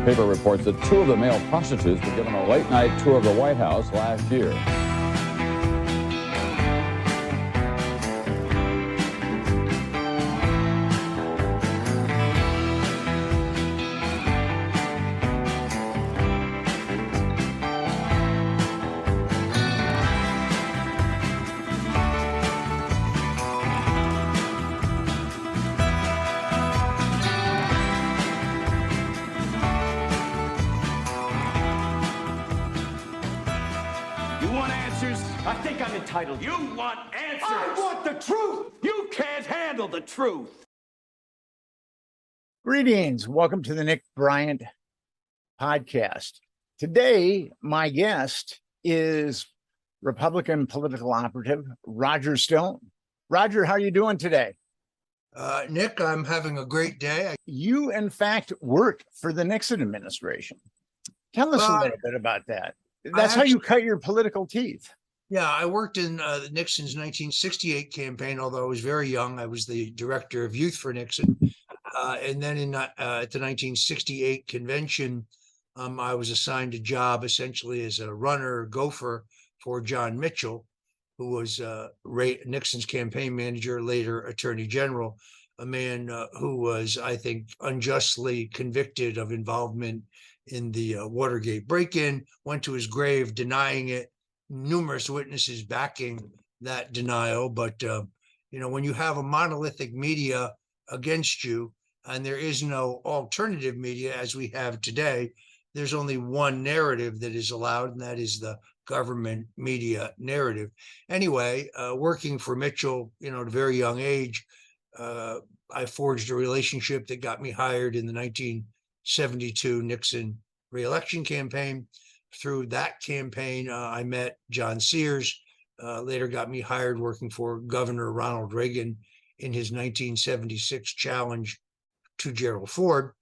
The paper reports that two of the male prostitutes were given a late-night tour of the White House last year. I think I'm entitled. You want answers. I want the truth. You can't handle the truth. Greetings. Welcome to the Nick Bryant podcast. Today, my guest is Republican political operative Roger Stone. Roger, how are you doing today? Nick, I'm having a great day. You, in fact, worked for the Nixon administration. Tell us a little bit about that. That's how you cut your political teeth. Yeah, I worked in Nixon's 1968 campaign, although I was very young. I was the director of youth for Nixon. And then at the 1968 convention, I was assigned a job essentially as a runner, gopher for John Mitchell, who was Nixon's campaign manager, later Attorney General, a man who was, I think, unjustly convicted of involvement in the Watergate break-in, went to his grave denying it, numerous witnesses backing that denial. But, when you have a monolithic media against you and there is no alternative media as we have today, there's only one narrative that is allowed, and that is the government media narrative. Anyway, working for Mitchell, at a very young age, I forged a relationship that got me hired in the 1972 Nixon re-election campaign. Through that campaign, I met John Sears, later got me hired working for Governor Ronald Reagan in his 1976 challenge to Gerald Ford.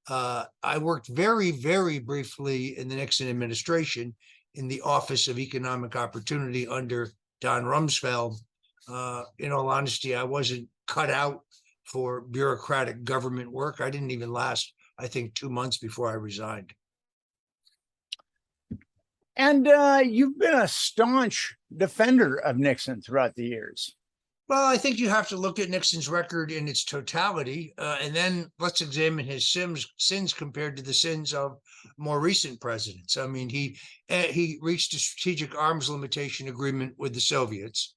I worked very, very briefly in the Nixon administration in the Office of Economic Opportunity under Don Rumsfeld. In all honesty, I wasn't cut out for bureaucratic government work. I didn't even last, I think, 2 months before I resigned. And you've been a staunch defender of Nixon throughout the years. Well, I think you have to look at Nixon's record in its totality, and then let's examine his sins compared to the sins of more recent presidents. I mean, he reached a strategic arms limitation agreement with the Soviets,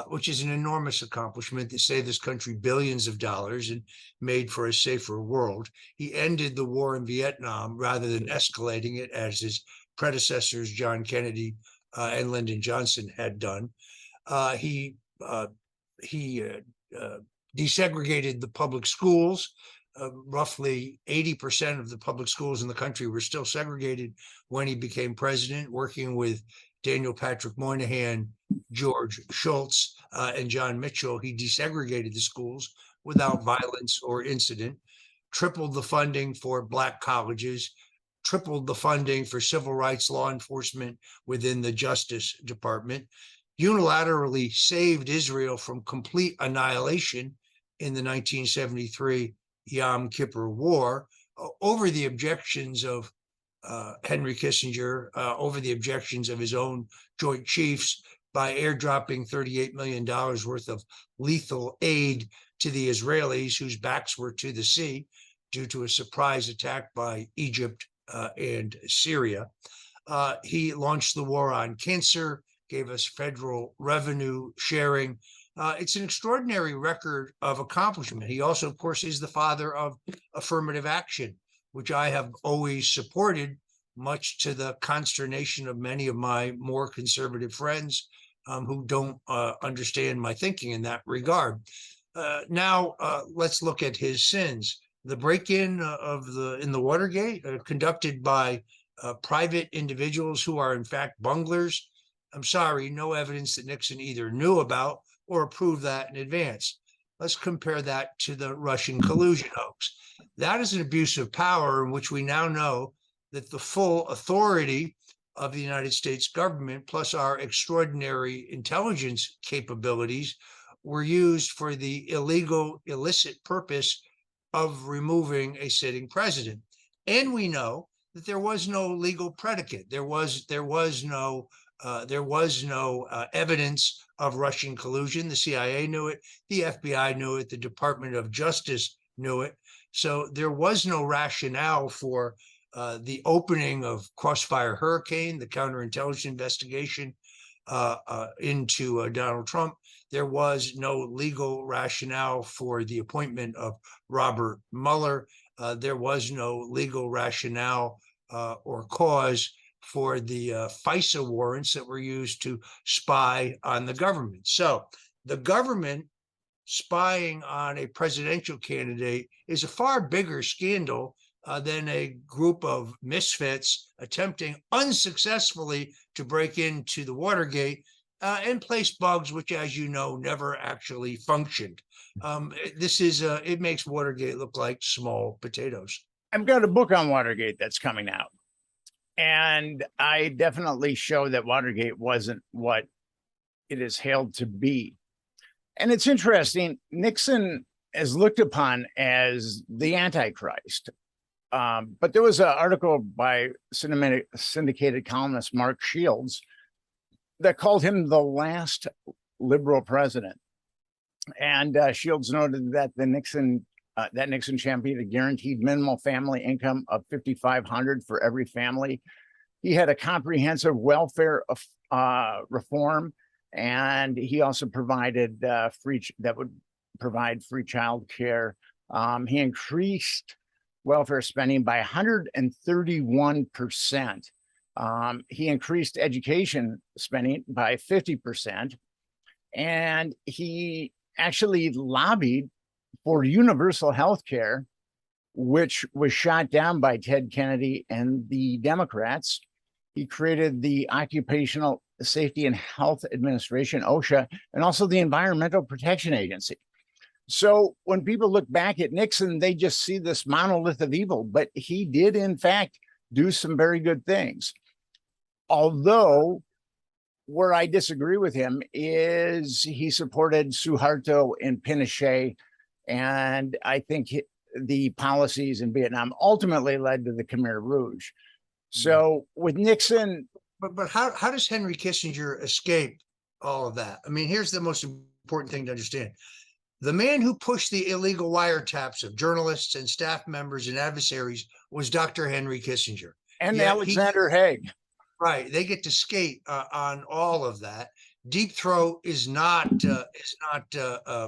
which is an enormous accomplishment that saved this country billions of dollars and made for a safer world. He ended the war in Vietnam rather than escalating it as his predecessors, John Kennedy and Lyndon Johnson, had done. He desegregated the public schools. Roughly 80% of the public schools in the country were still segregated when he became president, working with Daniel Patrick Moynihan, George Shultz, and John Mitchell. He desegregated the schools without violence or incident, tripled the funding for Black colleges, tripled the funding for civil rights law enforcement within the Justice Department, unilaterally saved Israel from complete annihilation in the 1973 Yom Kippur War over the objections of Henry Kissinger, over the objections of his own Joint Chiefs, by airdropping $38 million worth of lethal aid to the Israelis, whose backs were to the sea due to a surprise attack by Egypt and Syria. He launched the war on cancer, gave us federal revenue sharing. It's an extraordinary record of accomplishment. He also, of course, is the father of affirmative action, which I have always supported, much to the consternation of many of my more conservative friends who don't understand my thinking in that regard. Now, let's look at his sins. The break-in in the Watergate, conducted by private individuals who are in fact bunglers. I'm sorry, no evidence that Nixon either knew about or approved that in advance. Let's compare that to the Russian collusion hoax. That is an abuse of power in which we now know that the full authority of the United States government, plus our extraordinary intelligence capabilities, were used for the illegal, illicit purpose of removing a sitting president. And we know that there was no legal predicate. There was no evidence of Russian collusion. The CIA knew it. The FBI knew it. The Department of Justice knew it. So there was no rationale for the opening of Crossfire Hurricane, the counterintelligence investigation into Donald Trump. There was no legal rationale for the appointment of Robert Mueller. There was no legal rationale or cause for the FISA warrants that were used to spy on the government. So the government spying on a presidential candidate is a far bigger scandal than a group of misfits attempting unsuccessfully to break into the Watergate and place bugs, which, as you know, never actually functioned. It makes Watergate look like small potatoes. I've got a book on Watergate that's coming out. And I definitely show that Watergate wasn't what it is hailed to be. And it's interesting, Nixon is looked upon as the Antichrist. But there was an article by syndicated columnist Mark Shields that called him the last liberal president. And Shields noted that Nixon championed a guaranteed minimal family income of $5,500 for every family. He had a comprehensive welfare reform, and he also provided free child care. He increased welfare spending by 131%. He increased education spending by 50%, and he actually lobbied for universal health care, which was shot down by Ted Kennedy and the Democrats. He created the Occupational Safety and Health Administration, OSHA, and also the Environmental Protection Agency. So when people look back at Nixon, they just see this monolith of evil, but he did, in fact, do some very good things. Although where I disagree with him is he supported Suharto and Pinochet, and I think the policies in Vietnam ultimately led to the Khmer Rouge. So with Nixon... But how does Henry Kissinger escape all of that? I mean, here's the most important thing to understand. The man who pushed the illegal wiretaps of journalists and staff members and adversaries was Dr. Henry Kissinger. And Alexander Haig. Right. They get to skate on all of that. Deep Throat is not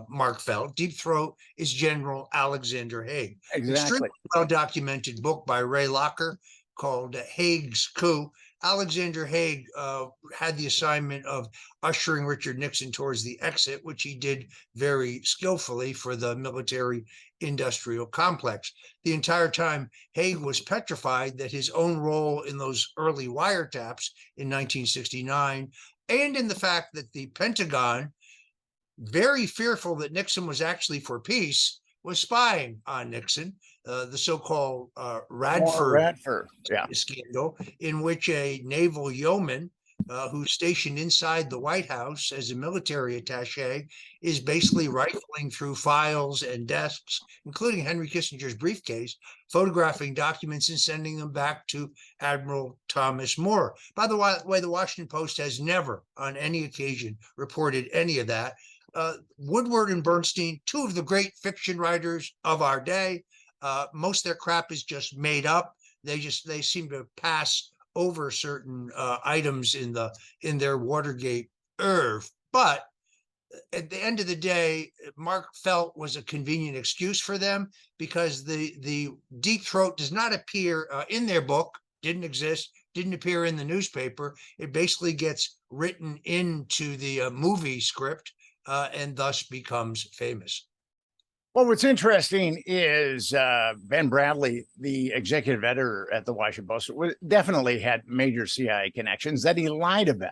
Mark Felt. Deep Throat is General Alexander Haig. Exactly. Extremely well-documented book by Ray Locker called Haig's Coup. Alexander Haig had the assignment of ushering Richard Nixon towards the exit, which he did very skillfully for the military-industrial complex. The entire time, Haig was petrified that his own role in those early wiretaps in 1969, and in the fact that the Pentagon, very fearful that Nixon was actually for peace, was spying on Nixon. The so-called Radford scandal, in which a naval yeoman who's stationed inside the White House as a military attaché is basically rifling through files and desks, including Henry Kissinger's briefcase, photographing documents and sending them back to Admiral Thomas Moore. By the way, the Washington Post has never on any occasion reported any of that. Woodward and Bernstein, two of the great fiction writers of our day, most of their crap is just made up. They seem to pass over certain items in their Watergate oeuvre. But at the end of the day, Mark Felt was a convenient excuse for them, because the Deep Throat does not appear in their book, didn't exist, didn't appear in the newspaper. It basically gets written into the movie script and thus becomes famous. Well, what's interesting is Ben Bradley, the executive editor at the Washington Post, definitely had major CIA connections that he lied about.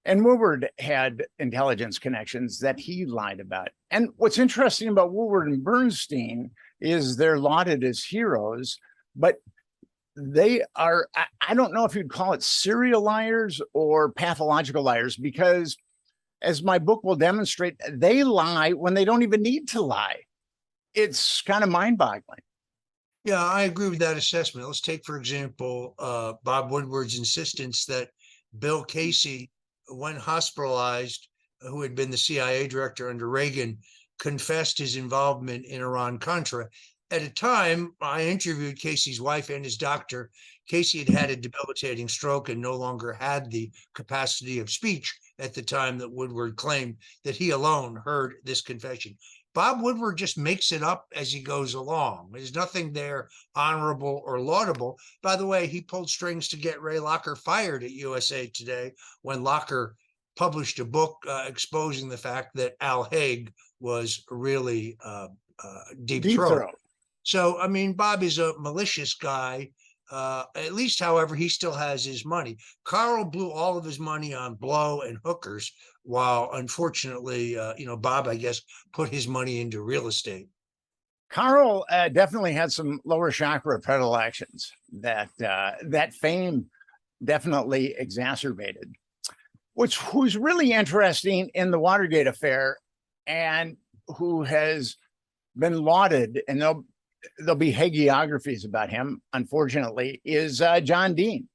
And Woodward had intelligence connections that he lied about. And what's interesting about Woodward and Bernstein is they're lauded as heroes, but they are, I don't know if you'd call it serial liars or pathological liars, because as my book will demonstrate, they lie when they don't even need to lie. It's kind of mind-boggling. Yeah, I agree with that assessment. Let's take, for example, Bob Woodward's insistence that Bill Casey, when hospitalized, who had been the CIA director under Reagan, confessed his involvement in Iran-Contra. At a time, I interviewed Casey's wife and his doctor. Casey had had a debilitating stroke and no longer had the capacity of speech at the time that Woodward claimed that he alone heard this confession. Bob Woodward just makes it up as he goes along. There's nothing there honorable or laudable. By the way, he pulled strings to get Ray Locker fired at USA Today when Locker published a book exposing the fact that Al Haig was really deep throat. So, I mean, Bob is a malicious guy. At least, however, he still has his money. Carl blew all of his money on blow and hookers, while unfortunately, Bob, I guess, put his money into real estate. Carl definitely had some lower chakra predilections that that fame definitely exacerbated. Who's really interesting in the Watergate affair, and who has been lauded, and there'll be hagiographies about him, unfortunately, is John Dean.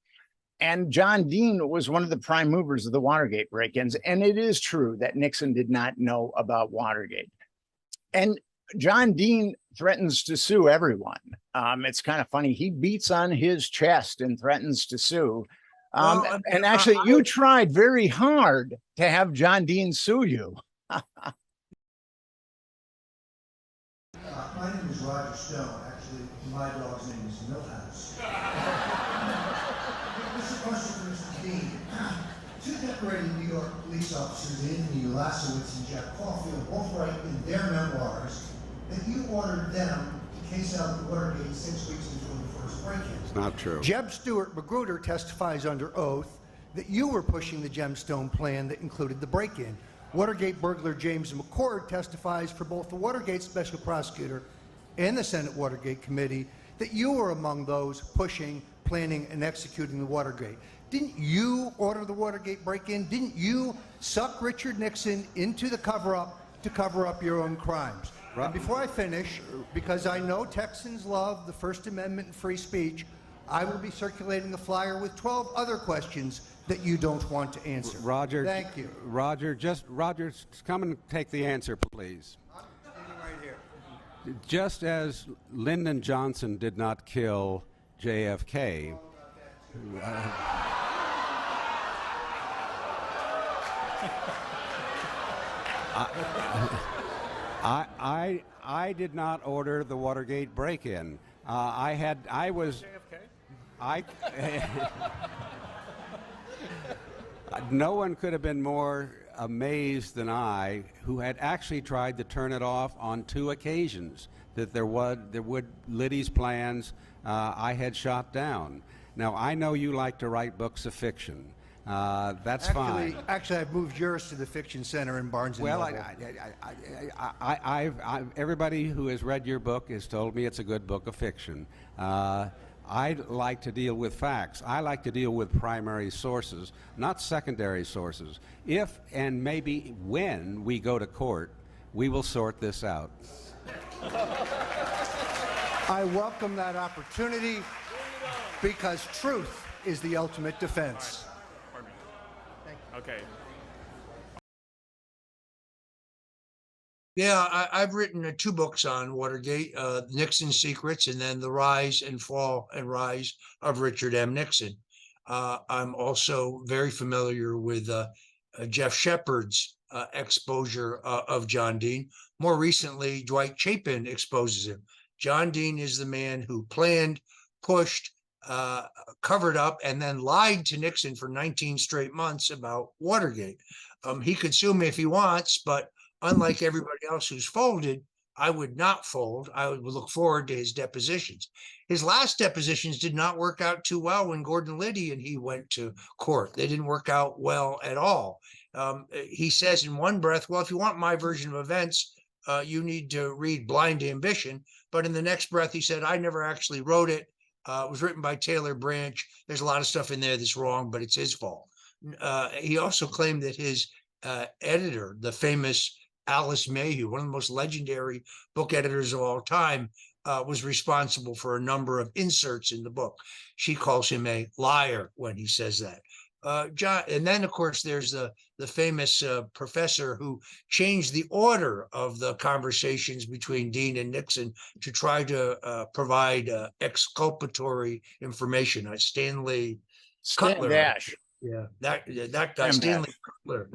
And John Dean was one of the prime movers of the Watergate break-ins. And it is true that Nixon did not know about Watergate. And John Dean threatens to sue everyone. It's kind of funny. He beats on his chest and threatens to sue. And actually, you tried very hard to have John Dean sue you. My name is Roger Stone. Actually, my dog's name is Millhouse. This is a question for Mr. Dean. Two decorated New York police officers, Anthony Ulasewicz and Jack Caulfield, both write in their memoirs that you ordered them to case out the Watergate 6 weeks before the first break-in. It's not true. Jeb Stuart Magruder testifies under oath that you were pushing the Gemstone plan that included the break-in. Watergate burglar James McCord testifies for both the Watergate special prosecutor and the Senate Watergate committee that you were among those pushing, planning, and executing the Watergate. Didn't you order the Watergate break-in? Didn't you suck Richard Nixon into the cover-up to cover up your own crimes? And before I finish, because I know Texans love the First Amendment and free speech, I will be circulating a flyer with 12 other questions that you don't want to answer. Roger, thank you. Roger, come and take the answer, please. I'm standing right here. Just as Lyndon Johnson did not kill JFK, I did not order the Watergate break-in. No one could have been more amazed than I, who had actually tried to turn it off on 2 occasions, that there would Liddy's plans I had shot down. Now, I know you like to write books of fiction. That's fine. Actually, I've moved yours to the Fiction Center in Barnes & Noble. Well, everybody who has read your book has told me it's a good book of fiction. I like to deal with facts. I like to deal with primary sources, not secondary sources. If and maybe when we go to court, we will sort this out. I welcome that opportunity because truth is the ultimate defense. Okay. Yeah, I've written 2 books on Watergate, Nixon's Secrets, and then The Rise and Fall and Rise of Richard M. Nixon. I'm also very familiar with Jeff Shepard's exposure of John Dean. More recently, Dwight Chapin exposes him. John Dean is the man who planned, pushed, covered up, and then lied to Nixon for 19 straight months about Watergate. He could sue me if he wants, but unlike everybody else who's folded, I would not fold. I would look forward to his depositions. His last depositions did not work out too well when Gordon Liddy and he went to court. They didn't work out well at all. He says in one breath, well, if you want my version of events, you need to read Blind Ambition. But in the next breath, he said, I never actually wrote it. It was written by Taylor Branch. There's a lot of stuff in there that's wrong, but it's his fault. He also claimed that his editor, the famous Alice Mayhew, one of the most legendary book editors of all time, was responsible for a number of inserts in the book. She calls him a liar when he says that. John, and then of course there's the famous professor who changed the order of the conversations between Dean and Nixon to try to provide exculpatory information. Stanley Cutler. Dash. Yeah, that guy, Sam Stanley Dash. Cutler,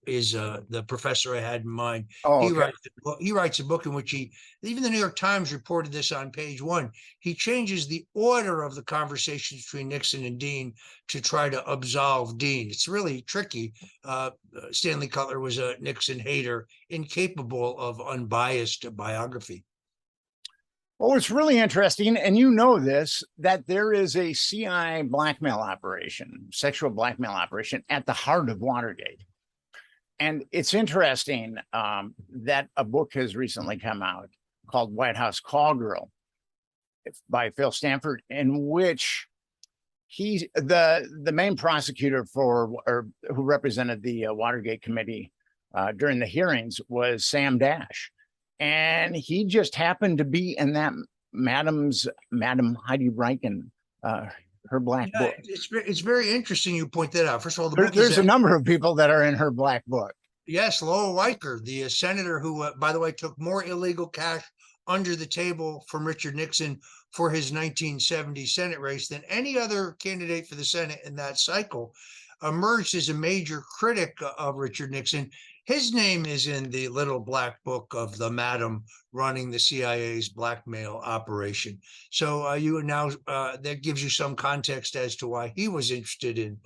is the professor I had in mind. Oh, He okay. writes a book in which even the New York Times reported this on page 1. He changes the order of the conversations between Nixon and Dean to try to absolve Dean. It's really tricky. Stanley Cutler was a Nixon hater, incapable of unbiased biography. Well, it's really interesting, and you know this, that there is a CIA blackmail operation, sexual blackmail operation at the heart of Watergate. And it's interesting that a book has recently come out called White House Call Girl by Phil Stanford, in which he's the main prosecutor or who represented the Watergate committee during the hearings was Sam Dash. And he just happened to be in that Madam Heidi Reichen, her black book. It's very interesting you point that out. First of all, There's a number of people that are in her black book. Yes, Lowell Weicker, the senator who, by the way, took more illegal cash under the table from Richard Nixon for his 1970 Senate race than any other candidate for the Senate in that cycle, emerged as a major critic of Richard Nixon. His name is in the little black book of the madam running the CIA's blackmail operation. So that gives you some context as to why he was interested in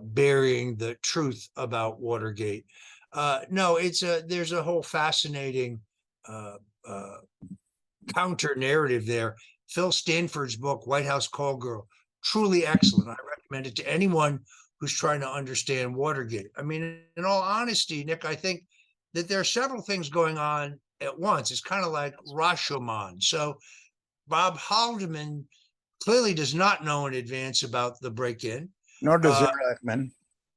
burying the truth about Watergate. There's a whole fascinating counter narrative there. Phil Stanford's book, White House Call Girl, truly excellent. I recommend it to anyone who's trying to understand Watergate. I mean, in all honesty, Nick, I think that there are several things going on at once. It's kind of like Rashomon. So Bob Haldeman clearly does not know in advance about the break-in. Nor does Ehrlichman.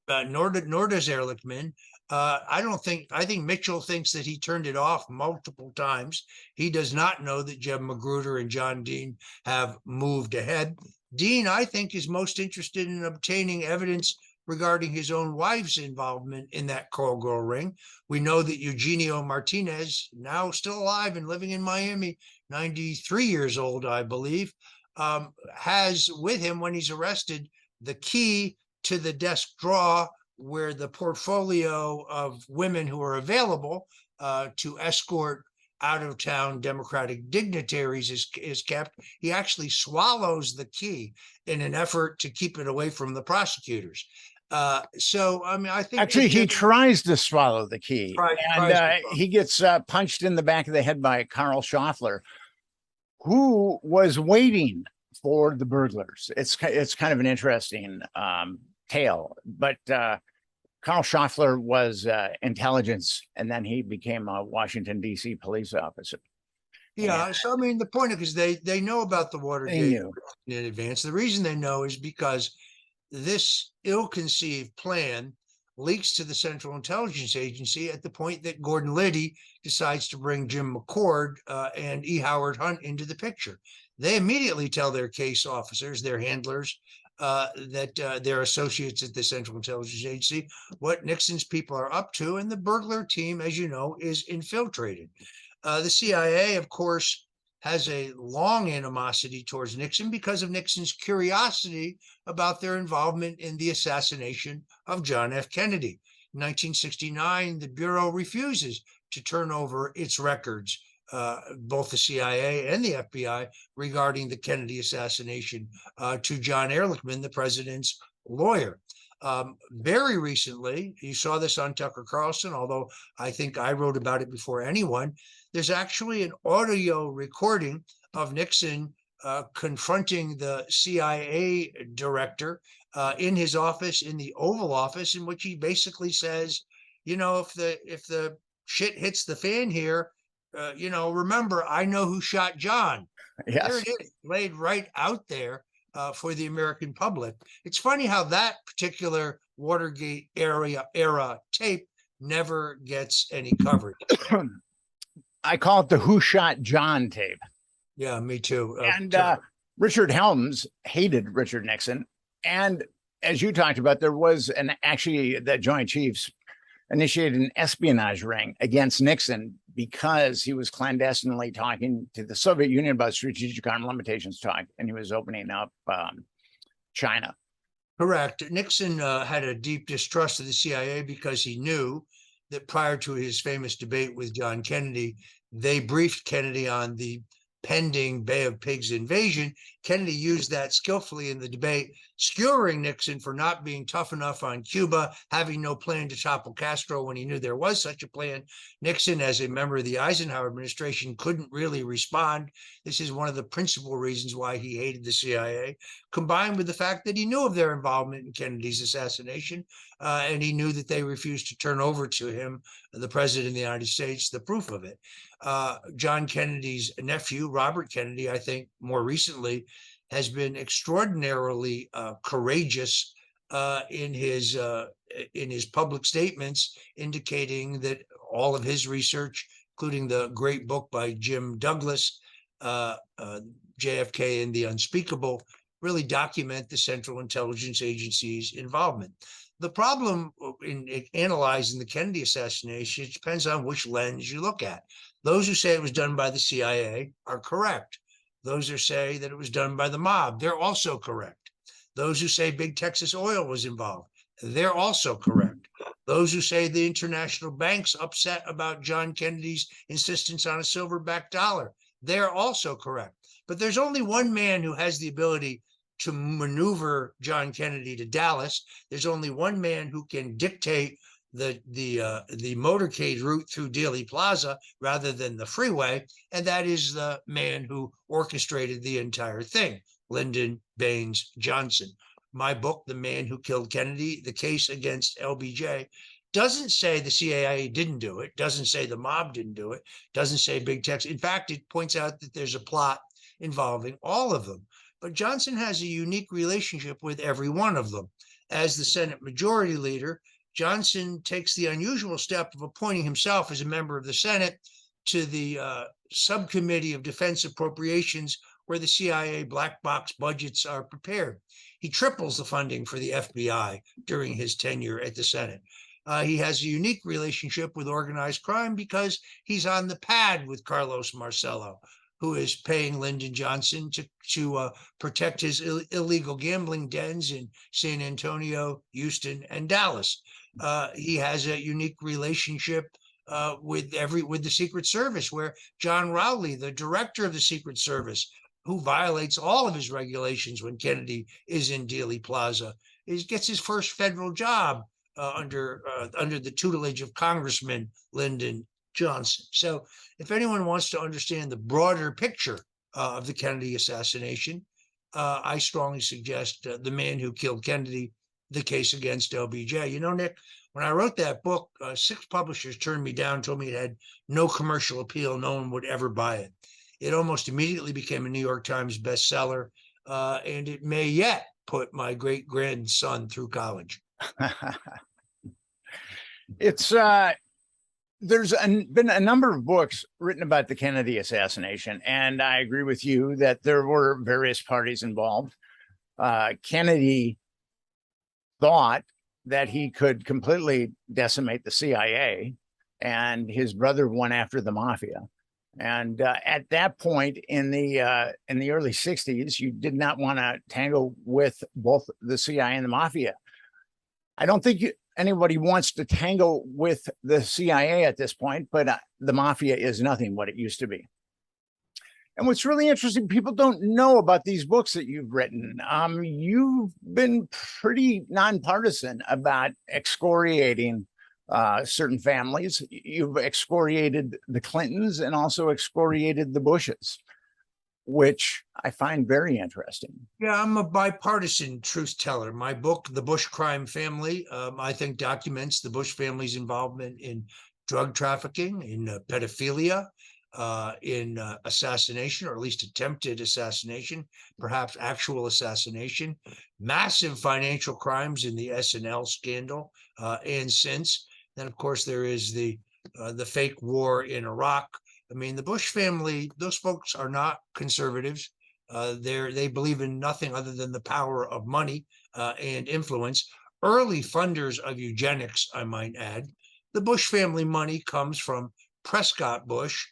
Nor does Ehrlichman. I think Mitchell thinks that he turned it off multiple times. He does not know that Jeb Magruder and John Dean have moved ahead. Dean, I think, is most interested in obtaining evidence regarding his own wife's involvement in that call girl ring. We know that Eugenio Martinez, now still alive and living in Miami, 93 years old, I believe, has with him when he's arrested the key to the desk drawer where the portfolio of women who are available to escort out-of-town Democratic dignitaries is kept. He actually swallows the key in an effort to keep it away from the prosecutors. I think actually he tries to swallow the key, he gets punched in the back of the head by Carl Schaffler, who was waiting for the burglars. It's kind of an interesting tale, but Carl Schaffler was intelligence, and then he became a Washington, D.C. police officer. Yeah, so I mean, the point is they know about the Watergate in advance. The reason they know is because this ill-conceived plan leaks to the Central Intelligence Agency at the point that Gordon Liddy decides to bring Jim McCord and E. Howard Hunt into the picture. They immediately tell their case officers, their handlers, that their associates at the Central Intelligence Agency, what Nixon's people are up to, and the burglar team, as you know, is infiltrated. The CIA, of course, has a long animosity towards Nixon because of Nixon's curiosity about their involvement in the assassination of John F. Kennedy. In 1969, the Bureau refuses to turn over its records, both the CIA and the FBI, regarding the Kennedy assassination to John Ehrlichman, the president's lawyer. Very recently, you saw this on Tucker Carlson, although I think I wrote about it before anyone. There's actually an audio recording of Nixon confronting the CIA director in his office, in the Oval Office, in which he basically says, if the shit hits the fan here, remember, I know who shot John. Yes. There it is, laid right out there for the American public. It's funny how that particular Watergate era tape never gets any coverage. I call it the Who Shot John tape. Yeah, me too. And Richard Helms hated Richard Nixon. And as you talked about, there was actually the Joint Chiefs initiated an espionage ring against Nixon because he was clandestinely talking to the Soviet Union about strategic arm limitations talk, and he was opening up China. Correct. Nixon had a deep distrust of the CIA because he knew that prior to his famous debate with John Kennedy, they briefed Kennedy on the pending Bay of Pigs invasion. Kennedy used that skillfully in the debate, skewering Nixon for not being tough enough on Cuba, having no plan to topple Castro when he knew there was such a plan. Nixon, as a member of the Eisenhower administration, couldn't really respond. This is one of the principal reasons why he hated the CIA, combined with the fact that he knew of their involvement in Kennedy's assassination, and he knew that they refused to turn over to him, the president of the United States, the proof of it. John Kennedy's nephew, Robert Kennedy, I think more recently, has been extraordinarily courageous in his public statements, indicating that all of his research, including the great book by Jim Douglas, JFK and the Unspeakable, really document the Central Intelligence Agency's involvement. The problem in analyzing the Kennedy assassination, it depends on which lens you look at. Those who say it was done by the CIA are correct. Those who say that it was done by the mob, they're also correct. Those who say Big Texas Oil was involved, they're also correct. Those who say the international banks upset about John Kennedy's insistence on a silver-backed dollar, they're also correct. But there's only one man who has the ability to maneuver John Kennedy to Dallas. There's only one man who can dictate the motorcade route through Dealey Plaza rather than the freeway, and that is the man who orchestrated the entire thing, Lyndon Baines Johnson. My book, The Man Who Killed Kennedy, The Case Against LBJ, doesn't say the CIA didn't do it, doesn't say the mob didn't do it, doesn't say Big Tex. In fact, it points out that there's a plot involving all of them. But Johnson has a unique relationship with every one of them. As the Senate Majority Leader, Johnson takes the unusual step of appointing himself as a member of the Senate to the Subcommittee of Defense Appropriations, where the CIA black box budgets are prepared. He triples the funding for the FBI during his tenure at the Senate. He has a unique relationship with organized crime because he's on the pad with Carlos Marcello, who is paying Lyndon Johnson to protect his illegal gambling dens in San Antonio, Houston, and Dallas. He has a unique relationship with the Secret Service, where John Rowley, the director of the Secret Service, who violates all of his regulations when Kennedy is in Dealey Plaza, gets his first federal job under the tutelage of Congressman Lyndon Johnson. So if anyone wants to understand the broader picture of the Kennedy assassination, I strongly suggest The Man Who Killed Kennedy, The Case Against LBJ. You know, Nick, when I wrote that book, 6 publishers turned me down, told me it had no commercial appeal, no one would ever buy it. It almost immediately became a New York Times bestseller, and it may yet put my great-grandson through college. It's there's been a number of books written about the Kennedy assassination, and I agree with you that there were various parties involved. Kennedy thought that he could completely decimate the CIA, and his brother went after the mafia. And at that point in the early 60s, you did not want to tangle with both the CIA and the mafia. I don't think anybody wants to tangle with the CIA at this point, but the mafia is nothing what it used to be. And what's really interesting, people don't know about these books that you've written. You've been pretty nonpartisan about excoriating certain families. You've excoriated the Clintons and also excoriated the Bushes, which I find very interesting. Yeah, I'm a bipartisan truth teller. My book, The Bush Crime Family, I think documents the Bush family's involvement in drug trafficking, in pedophilia, in assassination, or at least attempted assassination, perhaps actual assassination, massive financial crimes in the SNL scandal, and since. Then, of course, there is the fake war in Iraq. I mean, the Bush family; those folks are not conservatives. They believe in nothing other than the power of money and influence. Early funders of eugenics, I might add. The Bush family money comes from Prescott Bush,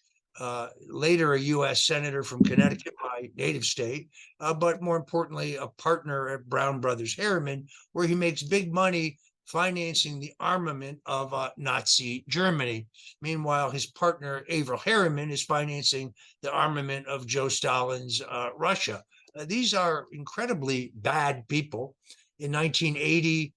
later a U.S. Senator from Connecticut, my native state, but more importantly, a partner at Brown Brothers Harriman, where he makes big money financing the armament of Nazi Germany. Meanwhile, his partner, Averell Harriman, is financing the armament of Joe Stalin's Russia. These are incredibly bad people. In 1980,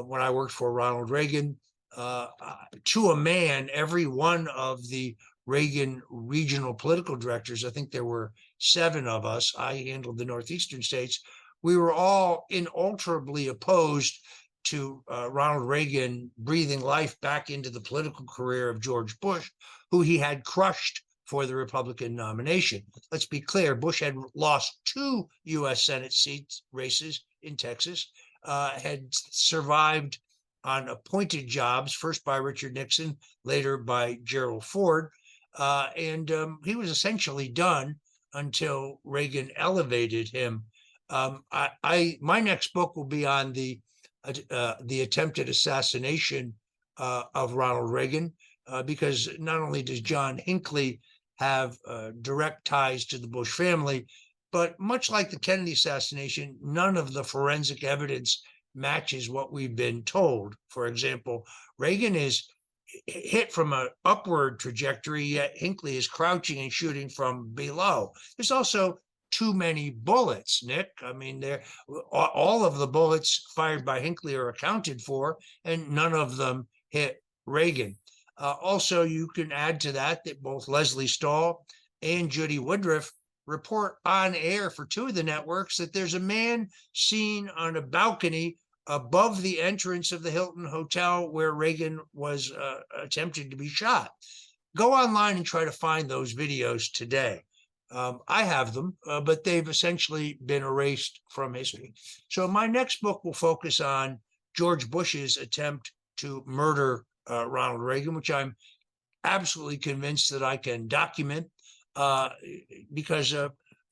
when I worked for Ronald Reagan, to a man, every one of the Reagan regional political directors, I think there were 7 of us, I handled the northeastern states, we were all inalterably opposed to Ronald Reagan breathing life back into the political career of George Bush, who he had crushed for the Republican nomination. Let's be clear, Bush had lost 2 U.S. Senate seat races in Texas, had survived on appointed jobs, first by Richard Nixon, later by Gerald Ford, and he was essentially done until Reagan elevated him. My next book will be on the attempted assassination of Ronald Reagan, because not only does John Hinckley have direct ties to the Bush family, but much like the Kennedy assassination, none of the forensic evidence matches what we've been told. For example, Reagan is hit from an upward trajectory, yet Hinckley is crouching and shooting from below. There's also too many bullets, Nick. I mean, all of the bullets fired by Hinckley are accounted for, and none of them hit Reagan. Also, you can add to that both Leslie Stahl and Judy Woodruff report on air for 2 of the networks that there's a man seen on a balcony above the entrance of the Hilton Hotel where Reagan was attempted to be shot. Go online and try to find those videos today. I have them, but they've essentially been erased from history. So my next book will focus on George Bush's attempt to murder Ronald Reagan, which I'm absolutely convinced that I can document, because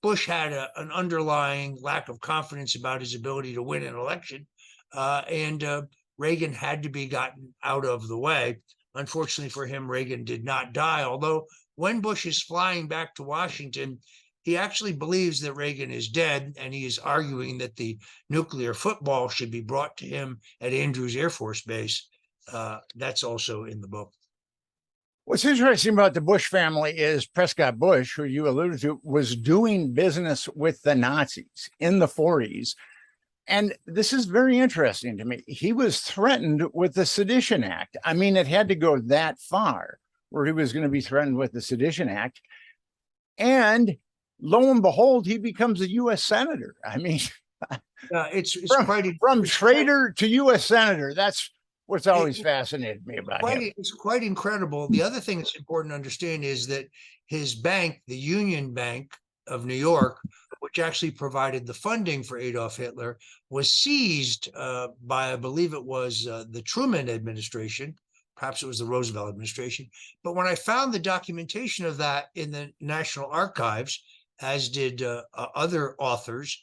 Bush had an underlying lack of confidence about his ability to win an election, and Reagan had to be gotten out of the way. Unfortunately for him, Reagan did not die, although when Bush is flying back to Washington, he actually believes that Reagan is dead, and he is arguing that the nuclear football should be brought to him at Andrews Air Force Base. That's also in the book. What's interesting about the Bush family is Prescott Bush, who you alluded to, was doing business with the Nazis in the 40s. And this is very interesting to me. He was threatened with the Sedition Act. I mean, it had to go that far where he was going to be threatened with the Sedition Act. And lo and behold, he becomes a U.S. Senator. I mean, it's from traitor to U.S. Senator. That's what's always fascinated me about him. It's quite incredible. The other thing that's important to understand is that his bank, the Union Bank of New York, which actually provided the funding for Adolf Hitler, was seized by, I believe it was the Truman administration. Perhaps it was the Roosevelt administration. But when I found the documentation of that in the National Archives, as did other authors,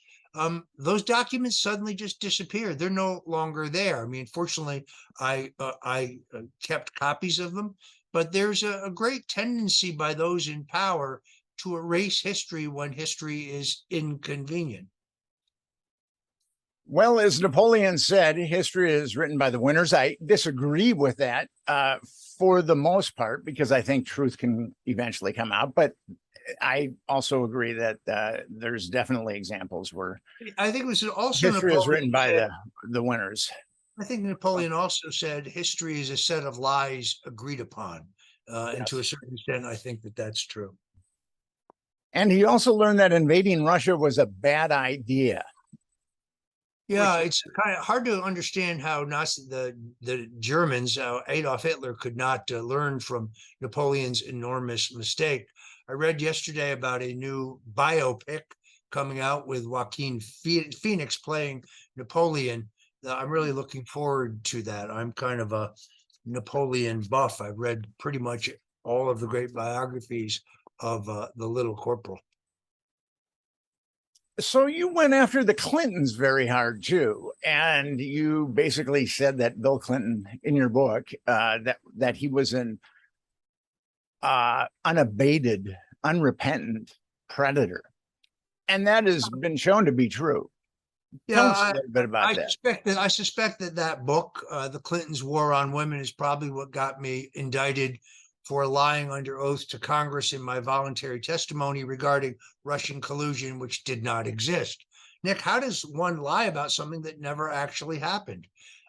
those documents suddenly just disappeared. They're no longer there. I mean, fortunately, I kept copies of them, but there's a great tendency by those in power to erase history when history is inconvenient. Well, as Napoleon said, history is written by the winners. I disagree with that for the most part, because I think truth can eventually come out. But I also agree that there's definitely examples where I think it was also history is written by the winners. I think Napoleon also said history is a set of lies agreed upon. And to a certain extent, I think that that's true. And he also learned that invading Russia was a bad idea. Yeah, it's kind of hard to understand how the Germans, Adolf Hitler, could not learn from Napoleon's enormous mistake. I read yesterday about a new biopic coming out with Joaquin Phoenix playing Napoleon. I'm really looking forward to that. I'm kind of a Napoleon buff. I've read pretty much all of the great biographies of the little corporal. So you went after the Clintons very hard too, and you basically said that Bill Clinton in your book that he was an unabated, unrepentant predator, and that has been shown to be true. Tell us a little bit about that. I suspect that book, The Clintons' War on Women, is probably what got me indicted for lying under oath to Congress in my voluntary testimony regarding Russian collusion, which did not exist. Nick, how does one lie about something that never actually happened?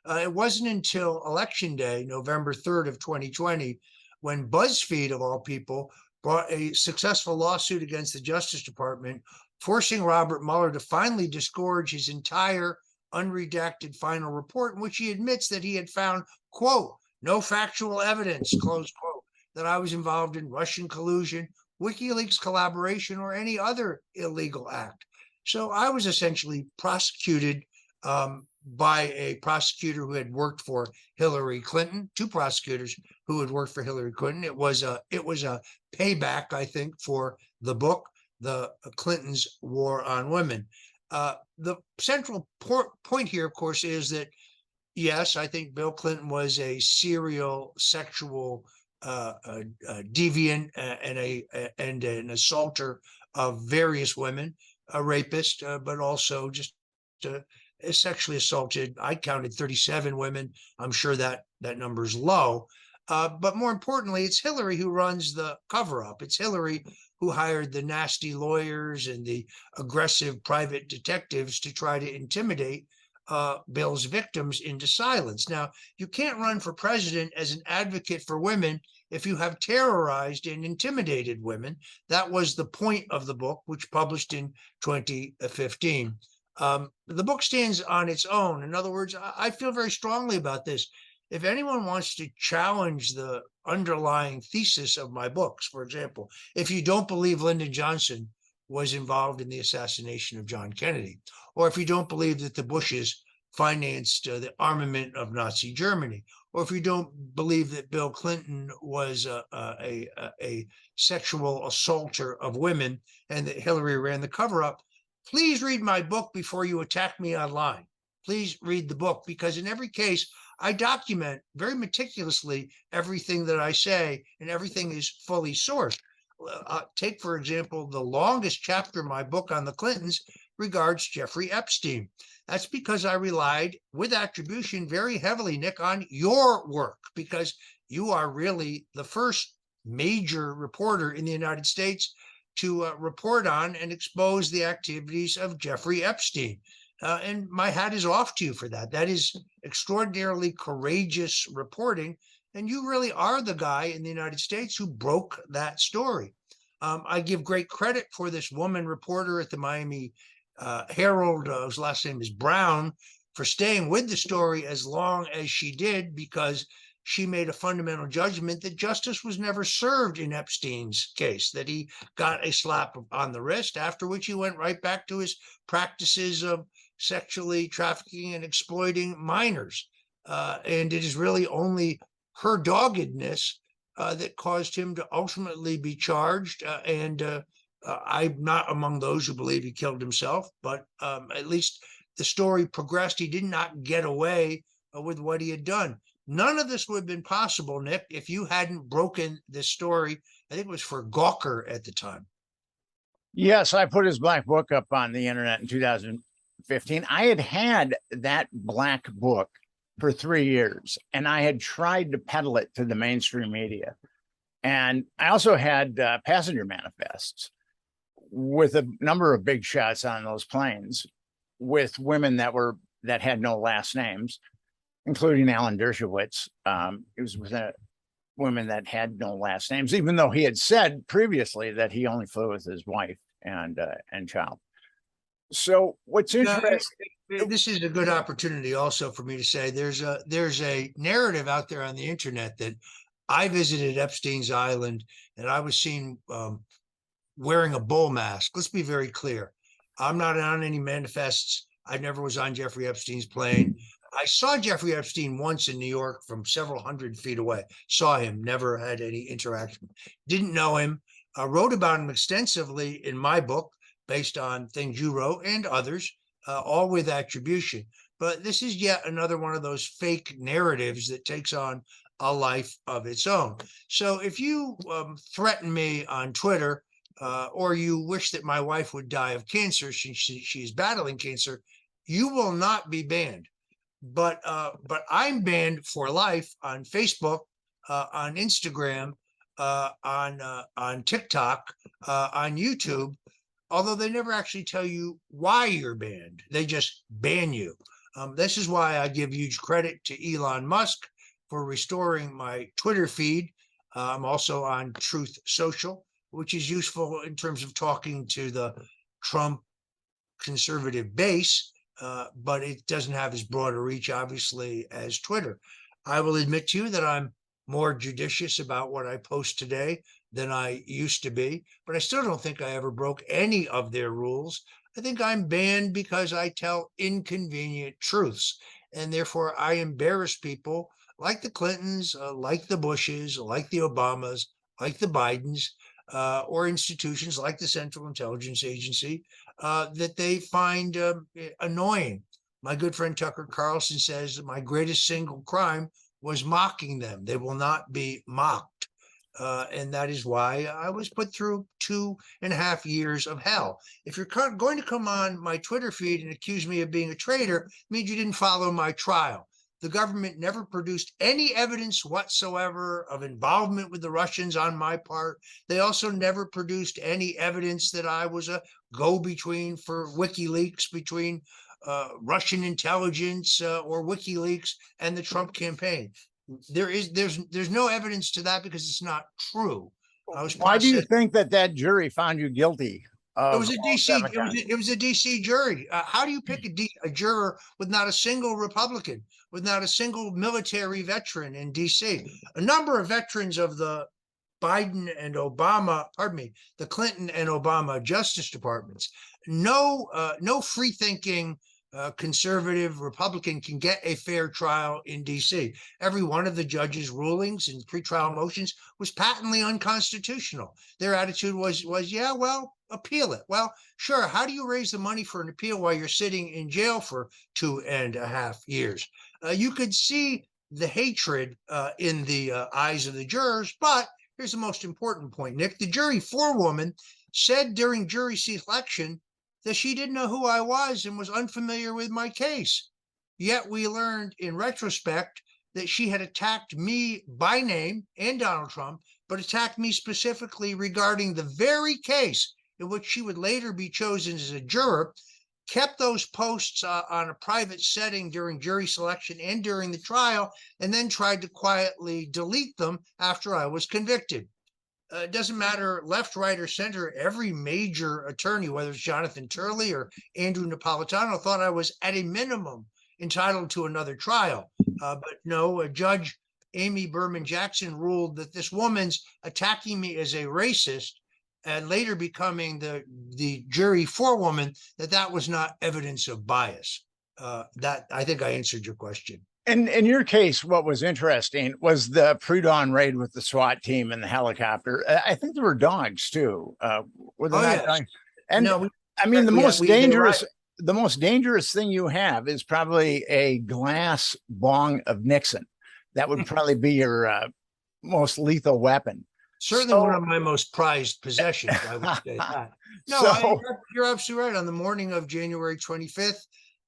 It wasn't until Election Day, November 3rd of 2020, when BuzzFeed, of all people, brought a successful lawsuit against the Justice Department, forcing Robert Mueller to finally disgorge his entire unredacted final report, in which he admits that he had found, quote, no factual evidence, close quote, that I was involved in Russian collusion, WikiLeaks collaboration, or any other illegal act. So I was essentially prosecuted by a prosecutor who had worked for Hillary Clinton, two prosecutors who had worked for Hillary Clinton. It was a payback, I think, for the book, The Clintons' War on Women. The central point here, of course, is that, yes, I think Bill Clinton was a serial sexual deviant and an assaulter of various women, a rapist, but also just sexually assaulted. I counted 37 women. I'm sure that number is low. But more importantly, it's Hillary who runs the cover-up. It's Hillary who hired the nasty lawyers and the aggressive private detectives to try to intimidate Bill's victims into silence. Now, you can't run for president as an advocate for women if you have terrorized and intimidated women. That was the point of the book, which published in 2015. The book stands on its own. In other words, I feel very strongly about this. If anyone wants to challenge the underlying thesis of my books, for example, if you don't believe Lyndon Johnson was involved in the assassination of John Kennedy, or if you don't believe that the Bushes financed the armament of Nazi Germany, or if you don't believe that Bill Clinton was a sexual assaulter of women and that Hillary ran the cover-up, please read my book before you attack me online. Please read the book, because in every case, I document very meticulously everything that I say, and everything is fully sourced. Take, for example, the longest chapter of my book on the Clintons regards Jeffrey Epstein. That's because I relied with attribution very heavily, Nick, on your work, because you are really the first major reporter in the United States to report on and expose the activities of Jeffrey Epstein. And my hat is off to you for that. That is extraordinarily courageous reporting. And you really are the guy in the United States who broke that story. I give great credit for this woman reporter at the Miami Herald, whose last name is Brown, for staying with the story as long as she did, because she made a fundamental judgment that justice was never served in Epstein's case, that he got a slap on the wrist, after which he went right back to his practices of sexually trafficking and exploiting minors. And it is really only her doggedness that caused him to ultimately be charged. I'm not among those who believe he killed himself, but at least the story progressed. He did not get away with what he had done. None of this would have been possible, Nick, if you hadn't broken this story. I think it was for Gawker at the time. Yes, I put his black book up on the internet in 2015. I had that black book for 3 years, and I had tried to peddle it to the mainstream media. And I also had passenger manifests with a number of big shots on those planes with women that had no last names, including Alan Dershowitz. It was with women that had no last names, even though he had said previously that he only flew with his wife and child. So what's interesting, this is a good opportunity also for me to say there's a narrative out there on the internet that I visited Epstein's island and I was seen wearing a bull mask. Let's be very clear. I'm not on any manifests. I never was on Jeffrey Epstein's plane. I saw Jeffrey Epstein once in New York from several hundred feet away. Saw him, never had any interaction. Didn't know him. Wrote about him extensively in my book, based on things you wrote and others, all with attribution. But this is yet another one of those fake narratives that takes on a life of its own. So if you threaten me on Twitter, or you wish that my wife would die of cancer since she's battling cancer, you will not be banned. But I'm banned for life on Facebook, on Instagram, on TikTok, on YouTube. Although they never actually tell you why you're banned, they just ban you. This is why I give huge credit to Elon Musk for restoring my Twitter feed. I'm also on Truth Social, which is useful in terms of talking to the Trump conservative base, but it doesn't have as broad a reach, obviously, as Twitter. I will admit to you that I'm more judicious about what I post today than I used to be, but I still don't think I ever broke any of their rules. I think I'm banned because I tell inconvenient truths, and therefore I embarrass people like the Clintons, like the Bushes, like the Obamas, like the Bidens, or institutions like the Central Intelligence Agency that they find annoying. My good friend Tucker Carlson says that my greatest single crime was mocking them. They will not be mocked. And that is why I was put through 2.5 years of hell. If you're going to come on my Twitter feed and accuse me of being a traitor, it means you didn't follow my trial. The government never produced any evidence whatsoever of involvement with the Russians on my part. They also never produced any evidence that I was a go-between for WikiLeaks between Russian intelligence or WikiLeaks and the Trump campaign. There's no evidence to that because it's not true. Why do you think that jury found you guilty? It was a DC. It was a DC jury. How do you pick a juror with not a single Republican, with not a single military veteran in DC? A number of veterans of the Biden and Obama, the Clinton and Obama Justice Departments. No free-thinking conservative Republican can get a fair trial in DC. Every one of the judges' rulings and pretrial motions was patently unconstitutional. Their attitude was, yeah, well, appeal it. Well, sure. How do you raise the money for an appeal while you're sitting in jail for 2.5 years? You could see the hatred in the eyes of the jurors, but here's the most important point, Nick. The jury forewoman said during jury selection that she didn't know who I was and was unfamiliar with my case. Yet we learned in retrospect that she had attacked me by name and Donald Trump, but attacked me specifically regarding the very case in which she would later be chosen as a juror, kept those posts on a private setting during jury selection and during the trial, and then tried to quietly delete them after I was convicted. It doesn't matter left, right, or center. Every major attorney, whether it's Jonathan Turley or Andrew Napolitano, thought I was at a minimum entitled to another trial. But no, Judge Amy Berman Jackson ruled that this woman's attacking me as a racist and later becoming the jury forewoman, that was not evidence of bias. That I think I answered your question. And in your case, what was interesting was the pre-dawn raid with the SWAT team and the helicopter. I think there were dogs too. Were there not dogs? And no, I mean, the most dangerous thing you have is probably a glass bong of Nixon. That would probably be your most lethal weapon. Certainly one of my most prized possessions, I would say that. No, you're absolutely right. On the morning of January 25th,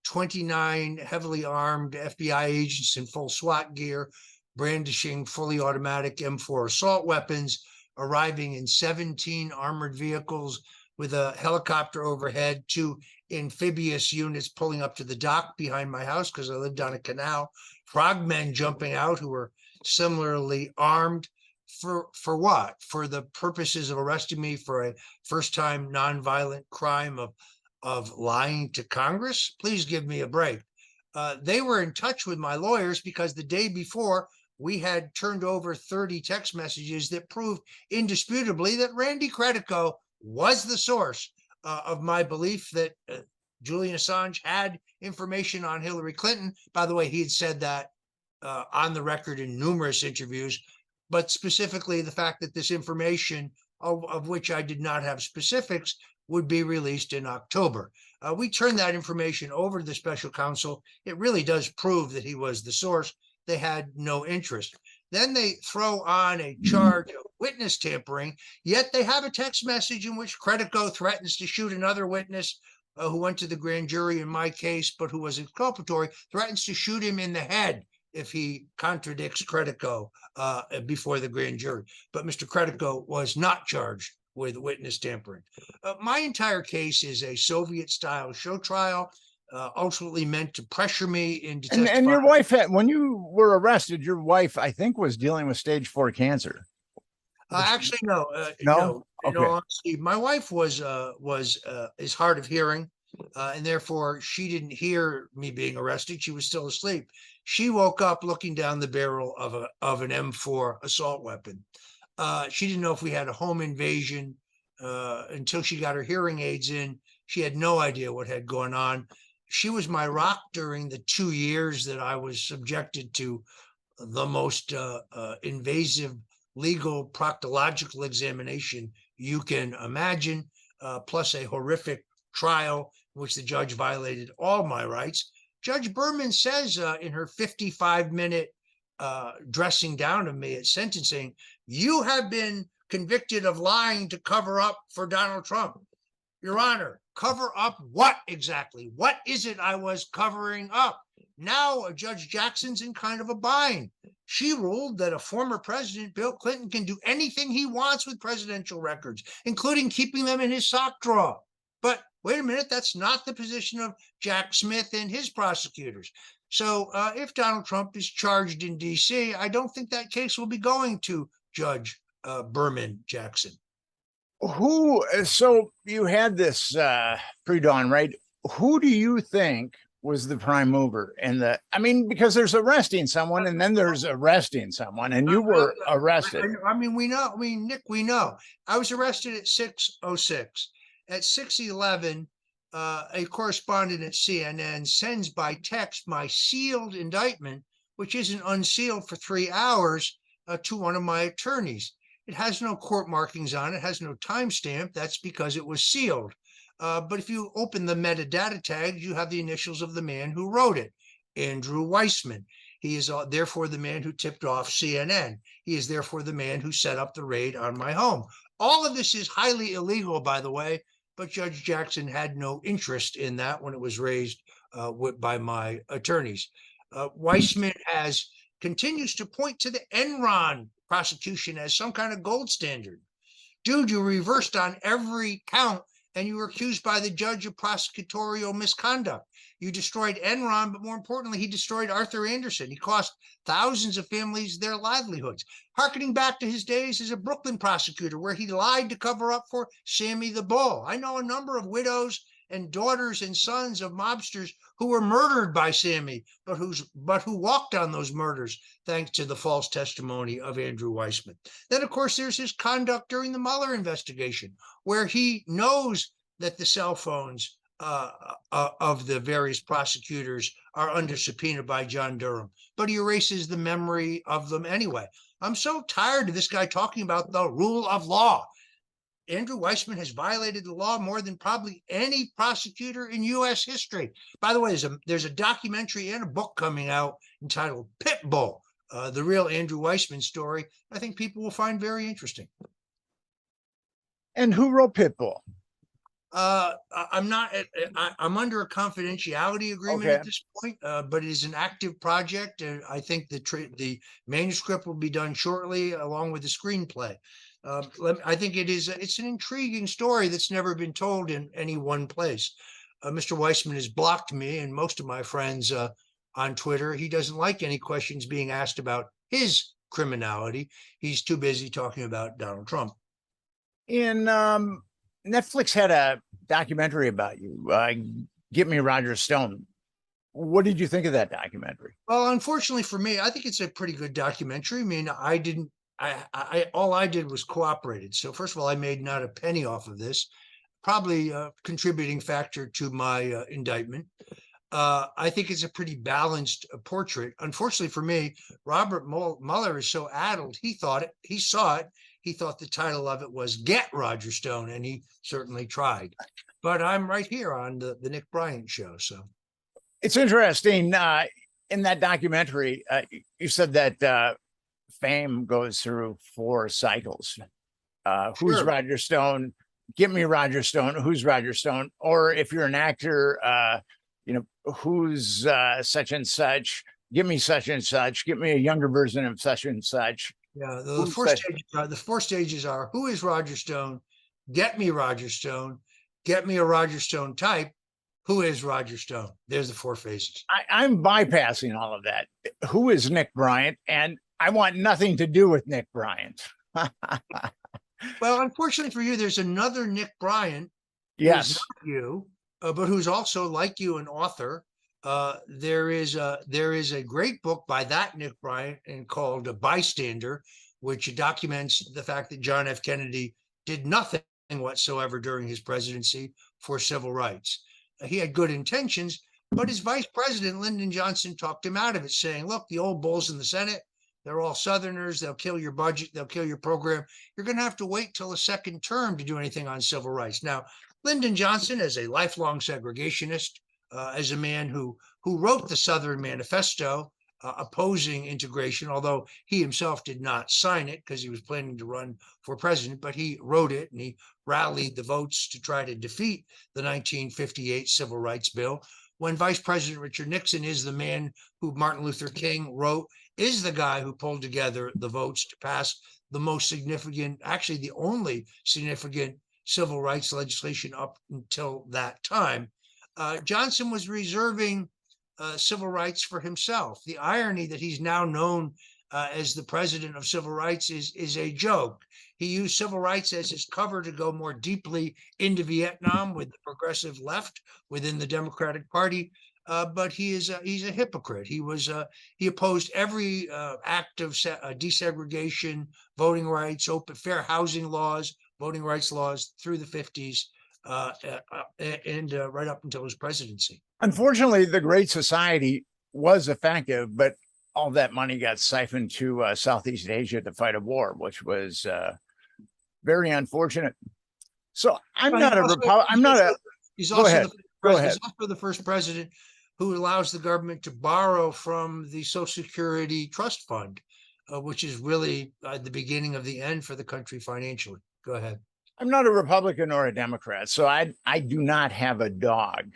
29 heavily armed FBI agents in full SWAT gear, brandishing fully automatic M4 assault weapons, arriving in 17 armored vehicles with a helicopter overhead, 2 amphibious units pulling up to the dock behind my house because I lived on a canal, frogmen jumping out who were similarly armed. For what? For the purposes of arresting me for a first-time nonviolent crime of lying to Congress? Please give me a break. They were in touch with my lawyers because the day before we had turned over 30 text messages that proved indisputably that Randy Credico was the source of my belief that Julian Assange had information on Hillary Clinton. By the way, he had said that on the record in numerous interviews, but specifically the fact that this information, of which I did not have specifics, would be released in October. We turned that information over to the special counsel. It really does prove that he was the source. They had no interest. Then they throw on a charge of witness tampering, yet they have a text message in which Credico threatens to shoot another witness who went to the grand jury in my case, but who was exculpatory, threatens to shoot him in the head if he contradicts Credico before the grand jury. But Mr. Credico was not charged with witness tampering. My entire case is a Soviet-style show trial, ultimately meant to pressure me into testifying. And your wife, when you were arrested, your wife, I think, was dealing with stage 4 cancer. Actually, no. No? In Okay. all honesty, my wife is hard of hearing, and therefore she didn't hear me being arrested. She was still asleep. She woke up looking down the barrel of an M4 assault weapon. She didn't know if we had a home invasion until she got her hearing aids in. She had no idea what had gone on. She was my rock during the 2 years that I was subjected to the most invasive legal proctological examination you can imagine, plus a horrific trial in which the judge violated all my rights. Judge Berman says in her 55-minute dressing down of me at sentencing, "You have been convicted of lying to cover up for Donald Trump." Your Honor, cover up what exactly? What is it I was covering up? Now Judge Jackson's in kind of a bind. She ruled that a former president, Bill Clinton, can do anything he wants with presidential records, including keeping them in his sock drawer. But wait a minute, that's not the position of Jack Smith and his prosecutors. So if Donald Trump is charged in D.C., I don't think that case will be going to Judge Berman Jackson. So you had this pre-dawn, right? Who do you think was the prime mover? Because there's arresting someone and then there's arresting someone, and you were arrested. Nick, we know. I was arrested at 6:06. At 6:11, a correspondent at CNN sends by text my sealed indictment, which isn't unsealed for 3 hours, to one of my attorneys. It has no court markings on it, has no timestamp. That's because it was sealed. But if you open the metadata tags, you have the initials of the man who wrote it, Andrew Weissman. He is therefore the man who tipped off CNN. He is therefore the man who set up the raid on my home. All of this is highly illegal, by the way, but Judge Jackson had no interest in that when it was raised by my attorneys. Weissman continues to point to the Enron prosecution as some kind of gold standard. Dude, you reversed on every count and you were accused by the judge of prosecutorial misconduct. You destroyed Enron, but more importantly, he destroyed Arthur Andersen. He cost thousands of families their livelihoods. Harkening back to his days as a Brooklyn prosecutor, where he lied to cover up for Sammy the Bull. I know a number of widows and daughters and sons of mobsters who were murdered by Sammy, but who walked on those murders thanks to the false testimony of Andrew Weissman. Then, of course, there's his conduct during the Mueller investigation, where he knows that the cell phones of the various prosecutors are under subpoena by John Durham, but he erases the memory of them anyway. I'm so tired of this guy talking about the rule of law. Andrew Weissman has violated the law more than probably any prosecutor in U.S. history. By the way, there's a documentary and a book coming out entitled Pitbull, the real Andrew Weissman story. I think people will find very interesting. And who wrote Pitbull? I'm under a confidentiality agreement at this point, but it is an active project. I think the manuscript will be done shortly, along with the screenplay. I think it's an intriguing story that's never been told in any one place. Mr. Weissman has blocked me and most of my friends on Twitter. He doesn't like any questions being asked about his criminality. He's too busy talking about Donald Trump. Netflix had a documentary about you, Get Me Roger Stone. What did you think of that documentary? Well, unfortunately for me, I think it's a pretty good documentary. I mean, all I did was cooperated. So first of all, I made not a penny off of this. probably a contributing factor to my indictment. I think it's a pretty balanced portrait. Unfortunately for me, Robert Mueller is so addled. He saw it. He thought the title of it was Get Roger Stone, and he certainly tried. But I'm right here on the Nick Bryant show. So It's interesting. In that documentary, you said that fame goes through 4 cycles. Who's Sure. Roger Stone? Give me Roger Stone. Who's Roger Stone? Or if you're an actor, who's such and such? Give me such and such. Give me a younger version of such and such. yeah, the Who's four such- stages are who is Roger Stone? Get me Roger Stone. Get me a Roger Stone type. Who is Roger Stone? There's the 4 phases. I'm bypassing all of that. Who is Nick Bryant? And I want nothing to do with Nick Bryant. Well, unfortunately for you, there's another Nick Bryant. Yes. Who's not you, but who's also like you, an author. There is a great book by that Nick Bryant and called A Bystander, which documents the fact that John F. Kennedy did nothing whatsoever during his presidency for civil rights. He had good intentions, but his vice president, Lyndon Johnson, talked him out of it, saying, look, the old bulls in the Senate, they're all Southerners. They'll kill your budget. They'll kill your program. You're going to have to wait till a second term to do anything on civil rights. Now, Lyndon Johnson, as a lifelong segregationist, as a man who wrote the Southern Manifesto opposing integration, although he himself did not sign it because he was planning to run for president, but he wrote it and he rallied the votes to try to defeat the 1958 Civil Rights Bill. When Vice President Richard Nixon is the man who Martin Luther King wrote, is the guy who pulled together the votes to pass the most significant, actually the only significant civil rights legislation up until that time. Johnson was reserving civil rights for himself. The irony that he's now known as the president of civil rights is a joke. He used civil rights as his cover to go more deeply into Vietnam with the progressive left within the Democratic Party. But he's a hypocrite. He opposed every act of desegregation, voting rights, open fair housing laws, voting rights laws through the 50s and right up until his presidency. Unfortunately, the Great Society was effective, but all that money got siphoned to Southeast Asia to fight a war, which was very unfortunate. So I'm not a Republican. I'm not a. He's Go also ahead. Go ahead. He's also the first president who allows the government to borrow from the Social Security Trust Fund, which is really the beginning of the end for the country financially. Go ahead. I'm not a Republican or a Democrat, so I do not have a dog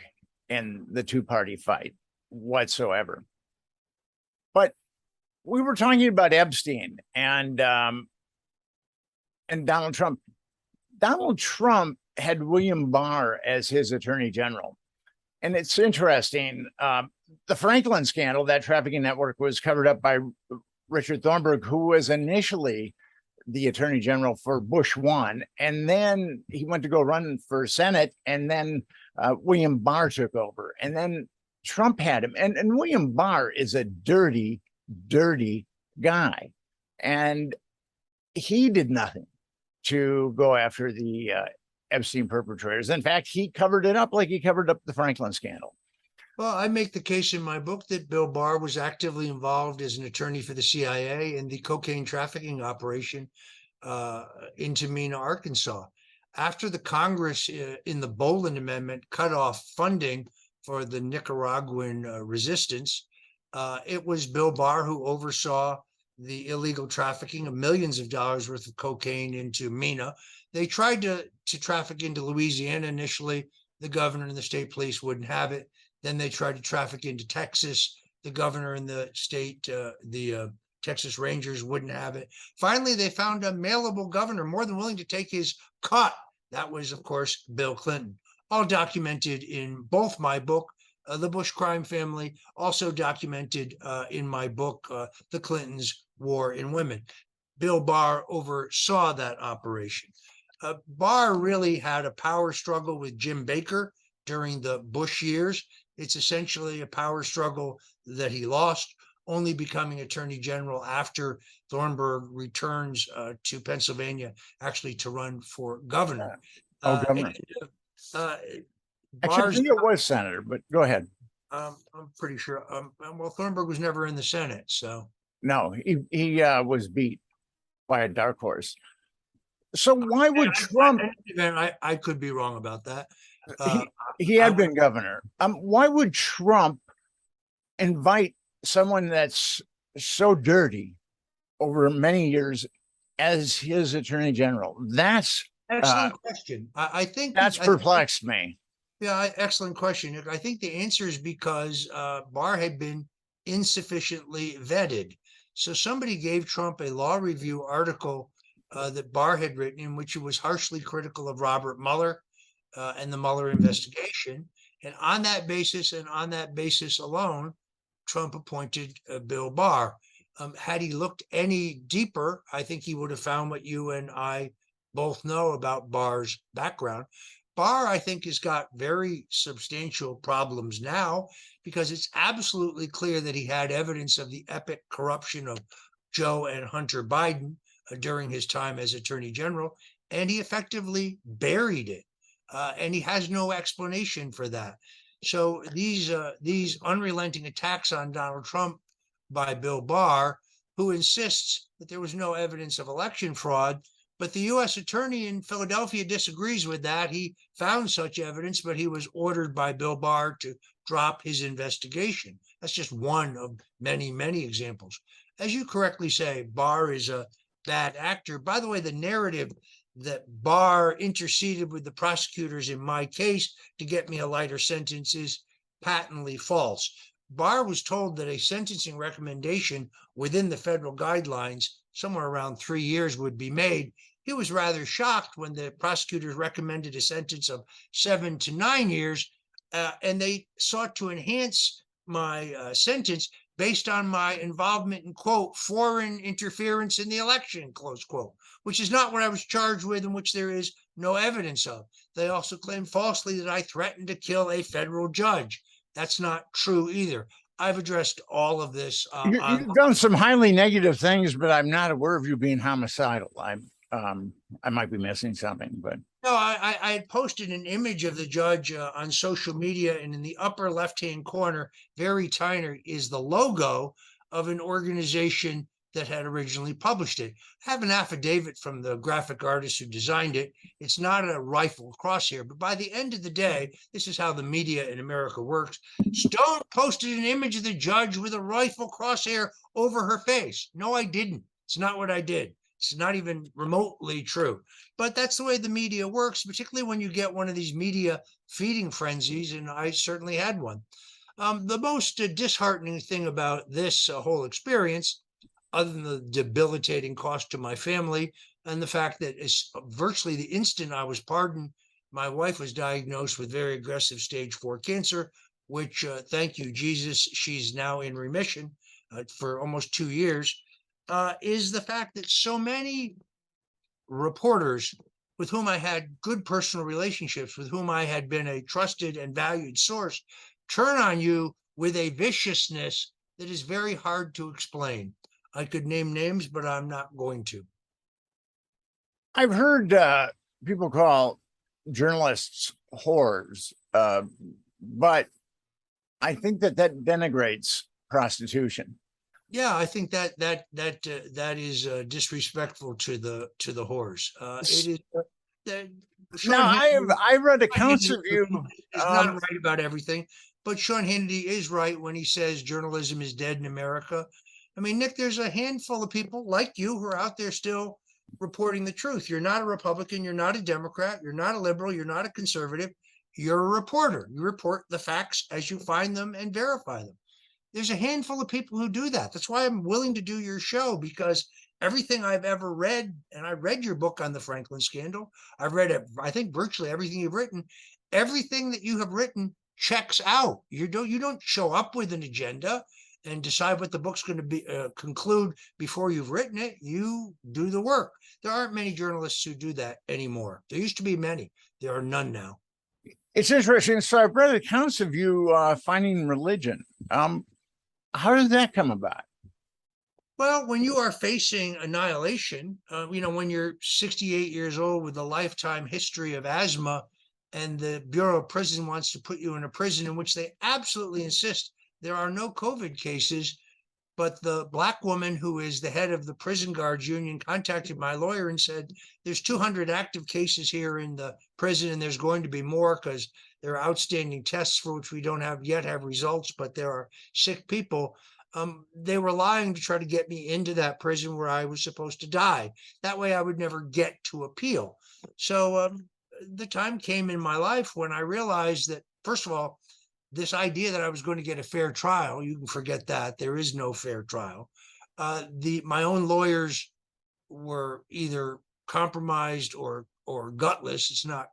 in the 2-party fight whatsoever. But we were talking about Epstein and Donald Trump. Donald Trump had William Barr as his attorney general. And it's interesting. The Franklin scandal, that trafficking network, was covered up by Richard Thornburg, who was initially the attorney general for Bush 1. And then he went to go run for Senate. And then William Barr took over. And then Trump had him. And William Barr is a dirty, dirty guy. And he did nothing to go after the Epstein perpetrators. In fact, he covered it up like he covered up the Franklin scandal. Well, I make the case in my book that Bill Barr was actively involved as an attorney for the CIA in the cocaine trafficking operation into Mena, Arkansas. After the Congress in the Boland Amendment cut off funding for the Nicaraguan resistance, it was Bill Barr who oversaw the illegal trafficking of millions of dollars worth of cocaine into Mena. They tried to traffic into Louisiana initially. The governor and the state police wouldn't have it. Then they tried to traffic into Texas. The governor and the state, the Texas Rangers wouldn't have it. Finally, they found a mailable governor more than willing to take his cut. That was, of course, Bill Clinton. All documented in both my book, The Bush Crime Family, also documented in my book, The Clintons' War in Women. Bill Barr oversaw that operation. Barr really had a power struggle with Jim Baker during the Bush years. It's essentially a power struggle that he lost, only becoming attorney general after Thornburg returns to Pennsylvania, actually to run for governor. Governor. Actually, I Barr's, think it was senator, but go ahead. I'm pretty sure. Well, Thornburg was never in the Senate, so. No, he was beat by a dark horse. So why would Trump? I could be wrong about that. He had been governor. Why would Trump invite someone that's so dirty over many years as his attorney general? That's excellent question. I think that's perplexed me. Yeah, excellent question. I think the answer is because Barr had been insufficiently vetted. So somebody gave Trump a law review article that Barr had written, in which he was harshly critical of Robert Mueller and the Mueller investigation. And on that basis, and on that basis alone, Trump appointed Bill Barr. Had he looked any deeper, I think he would have found what you and I both know about Barr's background. Barr, I think, has got very substantial problems now because it's absolutely clear that he had evidence of the epic corruption of Joe and Hunter Biden during his time as Attorney General, and he effectively buried it. And he has no explanation for that. So these unrelenting attacks on Donald Trump by Bill Barr, who insists that there was no evidence of election fraud, but the U.S. attorney in Philadelphia disagrees with that. He found such evidence, but he was ordered by Bill Barr to drop his investigation. That's just one of many, many examples. As you correctly say, Barr is a bad actor. By the way, the narrative that Barr interceded with the prosecutors in my case to get me a lighter sentence is patently false. Barr was told that a sentencing recommendation within the federal guidelines, somewhere around 3 years, would be made. He was rather shocked when the prosecutors recommended a sentence of 7 to 9 years, and they sought to enhance my sentence based on my involvement in, quote, foreign interference in the election, close quote, which is not what I was charged with and which there is no evidence of. They also claimed falsely that I threatened to kill a federal judge. That's not true either. I've addressed all of this. You've done some highly negative things, but I'm not aware of you being homicidal. I might be missing something, but no, I had posted an image of the judge on social media, and in the upper left-hand corner, very tiny, is the logo of an organization that had originally published it. I have an affidavit from the graphic artist who designed it. It's not a rifle crosshair, but by the end of the day, this is how the media in America works. Stone posted an image of the judge with a rifle crosshair over her face. No, I didn't. It's not what I did. It's not even remotely true. But that's the way the media works, particularly when you get one of these media feeding frenzies, and I certainly had one. The most disheartening thing about this whole experience, other than the debilitating cost to my family and the fact that it's virtually the instant I was pardoned, my wife was diagnosed with very aggressive stage 4 cancer, which, thank you, Jesus, she's now in remission for almost 2 years, is the fact that so many reporters with whom I had good personal relationships, with whom I had been a trusted and valued source, turn on you with a viciousness that is very hard to explain. I could name names, but I'm not going to. I've heard people call journalists whores, but I think that denigrates prostitution. Yeah, I think that is disrespectful to the whores. It is. Now, I read accounts of you. He's not right about everything, but Sean Hannity is right when he says journalism is dead in America. I mean, Nick, there's a handful of people like you who are out there still reporting the truth. You're not a Republican. You're not a Democrat. You're not a liberal. You're not a conservative. You're a reporter. You report the facts as you find them and verify them. There's a handful of people who do that. That's why I'm willing to do your show, because everything I've ever read, and I read your book on the Franklin scandal, I've read, I think, virtually everything you've written. Everything that you have written checks out. You don't show up with an agenda and decide what the book's going to be conclude before you've written it. You do the work. There aren't many journalists who do that anymore. There used to be many. There are none now. It's interesting. So I've read accounts of you finding religion. How did that come about? Well, when you are facing annihilation, when you're 68 years old with a lifetime history of asthma and the Bureau of Prison wants to put you in a prison in which they absolutely insist there are no COVID cases. But the Black woman who is the head of the prison guards union contacted my lawyer and said, there's 200 active cases here in the prison, and there's going to be more because there are outstanding tests for which we don't have results, but there are sick people. They were lying to try to get me into that prison where I was supposed to die. That way I would never get to appeal. So the time came in my life when I realized that, first of all, this idea that I was going to get a fair trial, you can forget that. There is no fair trial. My own lawyers were either compromised or gutless. It's not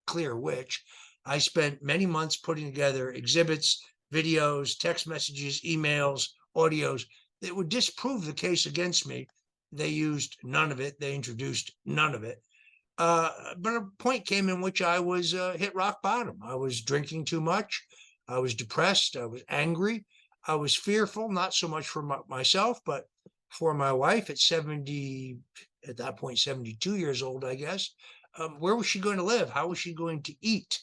clear which. I spent many months putting together exhibits, videos, text messages, emails, audios that would disprove the case against me. They used none of it. They introduced none of it. But a point came in which I was hit rock bottom. I was drinking too much. I was depressed. I was angry. I was fearful, not so much for myself, but for my wife at 70, at that point, 72 years old, I guess. Where was she going to live? How was she going to eat?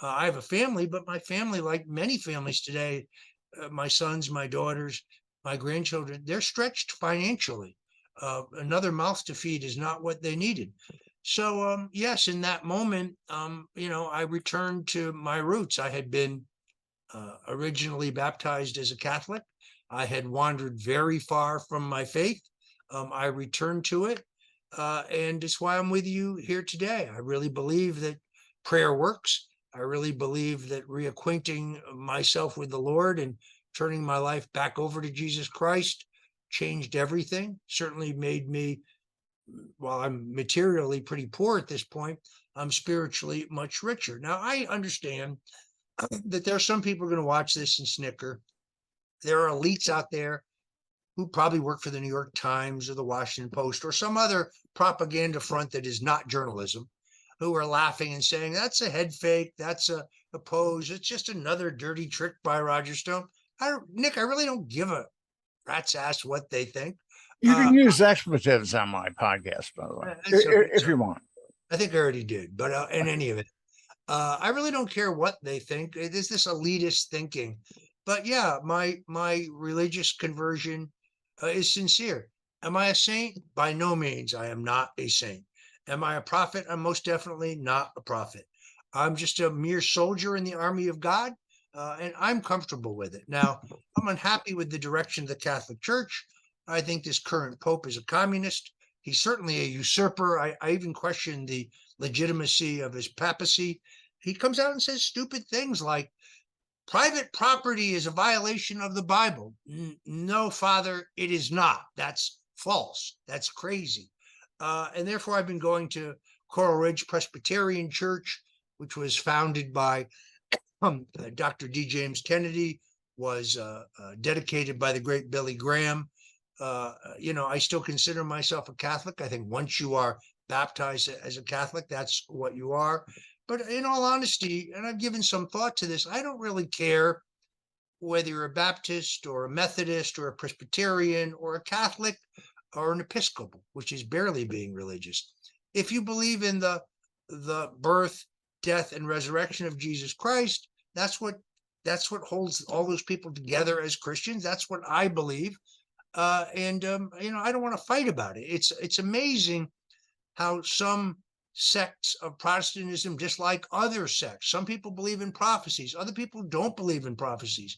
I have a family, but my family, like many families today, my sons, my daughters, my grandchildren, they're stretched financially. Another mouth to feed is not what they needed. So, yes, in that moment, I returned to my roots. I had been originally baptized as a Catholic. I had wandered very far from my faith. I returned to it, and it's why I'm with you here today. I really believe that prayer works. I really believe that reacquainting myself with the Lord and turning my life back over to Jesus Christ changed everything. Certainly made me, while I'm materially pretty poor at this point, I'm spiritually much richer. Now, I understand that there are some people going to watch this and snicker. There are elites out there who probably work for the New York Times or the Washington Post or some other propaganda front that is not journalism, who are laughing and saying, that's a head fake, that's a pose, it's just another dirty trick by Roger Stone. Nick, I really don't give a rat's ass what they think. You can use expletives on my podcast, by the way, if you want. I think I already did, but in any event, I really don't care what they think. It is this elitist thinking. But yeah, my religious conversion is sincere. Am I a saint? By no means. I am not a saint. Am I a prophet? I'm most definitely not a prophet. I'm just a mere soldier in the army of God, and I'm comfortable with it. Now, I'm unhappy with the direction of the Catholic Church. I think this current pope is a communist. He's certainly a usurper. I even question the legitimacy of his papacy. He comes out and says stupid things like, private property is a violation of the Bible. No, Father, it is not. That's false. That's crazy. And therefore, I've been going to Coral Ridge Presbyterian Church, which was founded by Dr. D. James Kennedy, was dedicated by the great Billy Graham. I still consider myself a Catholic. I think once you are baptized as a Catholic, that's what you are. But in all honesty, and I've given some thought to this, I don't really care whether you're a Baptist or a Methodist or a Presbyterian or a Catholic or an Episcopal, which is barely being religious. If you believe in the birth, death, and resurrection of Jesus Christ, that's what holds all those people together as Christians. That's what I believe. I don't want to fight about it. It's amazing how some sects of Protestantism dislike other sects. Some people believe in prophecies. Other people don't believe in prophecies.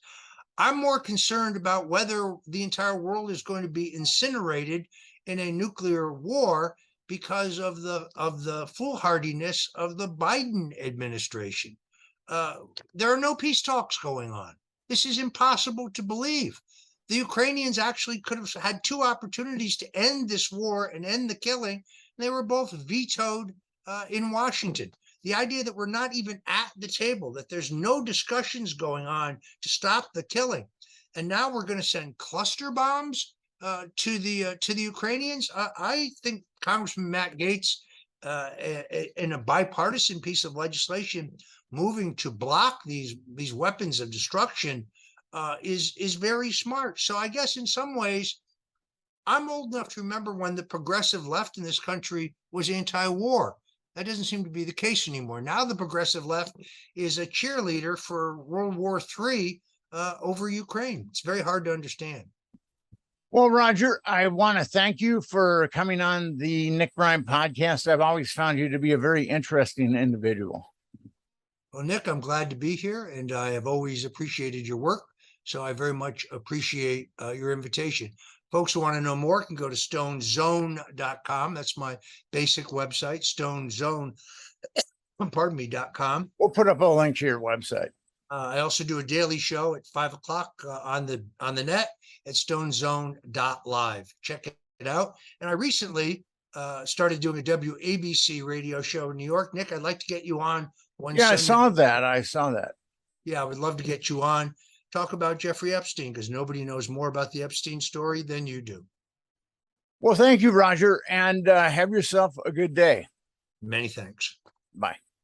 I'm more concerned about whether the entire world is going to be incinerated in a nuclear war because of the foolhardiness of the Biden administration. There are no peace talks going on. This is impossible to believe. The Ukrainians actually could have had two opportunities to end this war and end the killing. They were both vetoed in Washington. The idea that we're not even at the table, that there's no discussions going on to stop the killing, and now we're going to send cluster bombs to the Ukrainians. I think Congressman Matt Gaetz, in a bipartisan piece of legislation, moving to block these weapons of destruction is very smart. So I guess in some ways, I'm old enough to remember when the progressive left in this country was anti-war. That doesn't seem to be the case anymore. Now the progressive left is a cheerleader for World War III over Ukraine. It's very hard to understand. Well, Roger, I want to thank you for coming on the Nick Bryant podcast. I've always found you to be a very interesting individual. Well, Nick, I'm glad to be here, and I have always appreciated your work. So I very much appreciate your invitation. Folks who want to know more can go to stonezone.com. That's my basic website, stonezone.com. We'll put up a link to your website. I also do a daily show at 5 o'clock on the net at stonezone.live. Check it out. And I recently started doing a WABC radio show in New York. Nick, I'd like to get you on one Sunday. I saw that. Yeah, I would love to get you on. Talk about Jeffrey Epstein, because nobody knows more about the Epstein story than you do. Well, thank you, Roger, and have yourself a good day. Many thanks. Bye.